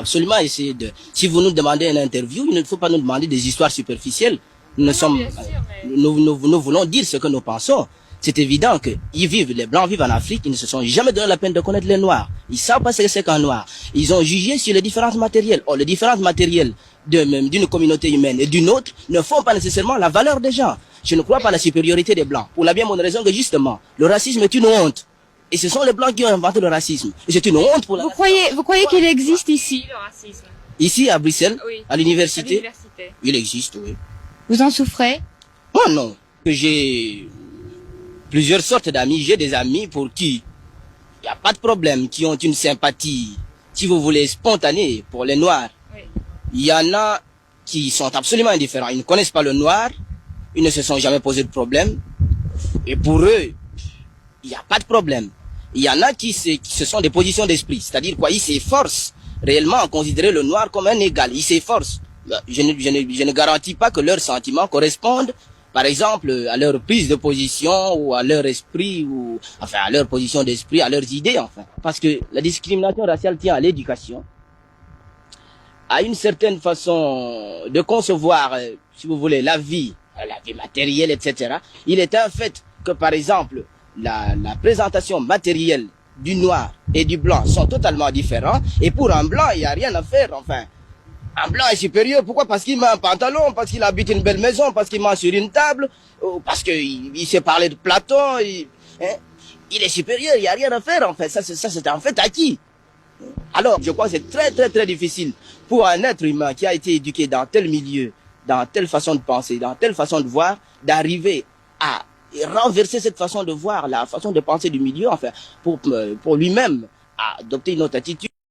absolument essayer de... Si vous nous demandez une interview, il ne faut pas nous demander des histoires superficielles. Nous voulons dire ce que nous pensons. C'est évident que les Blancs vivent en Afrique, ils ne se sont jamais donné la peine de connaître les Noirs. Ils savent pas ce que c'est qu'un Noir. Ils ont jugé sur les différents matériels. Or, les différents matériels d'une communauté humaine et d'une autre ne font pas nécessairement la valeur des gens. Je ne crois pas à la supériorité des Blancs. Pour la bien bonne raison que justement, le racisme est une honte. Et ce sont les Blancs qui ont inventé le racisme. Et c'est une honte pour la... Vous croyez qu'il existe ici, le racisme? Ici, à Bruxelles, oui, à l'université, il existe, oui. Vous en souffrez? Oh non, que j'ai plusieurs sortes d'amis. J'ai des amis pour qui il n'y a pas de problème, qui ont une sympathie, si vous voulez, spontanée pour les Noirs. Oui. Il y en a qui sont absolument indifférents. Ils ne connaissent pas le noir, ils ne se sont jamais posé de problème. Et pour eux, il n'y a pas de problème. Il y en a qui se sont des positions d'esprit. C'est-à-dire quoi, ils s'efforcent réellement à considérer le noir comme un égal. Ils s'efforcent. Je ne garantis pas que leurs sentiments correspondent, par exemple, à leur prise de position ou à leur esprit, ou enfin à leur position d'esprit, à leurs idées, enfin. Parce que la discrimination raciale tient à l'éducation, à une certaine façon de concevoir, si vous voulez, la vie matérielle, etc. Il est un fait que, par exemple, la présentation matérielle du noir et du blanc sont totalement différents. Et pour un blanc, il n'y a rien à faire, enfin. Un blanc est supérieur, pourquoi? Parce qu'il met un pantalon, parce qu'il habite une belle maison, parce qu'il mange sur une table, ou parce qu'il sait parler de Platon, il est supérieur, il n'y a rien à faire en fait, ça c'est un fait acquis. Alors, je crois que c'est très très très difficile pour un être humain qui a été éduqué dans tel milieu, dans telle façon de penser, dans telle façon de voir, d'arriver à renverser cette façon de voir, la façon de penser du milieu, enfin, pour lui-même adopter une autre attitude.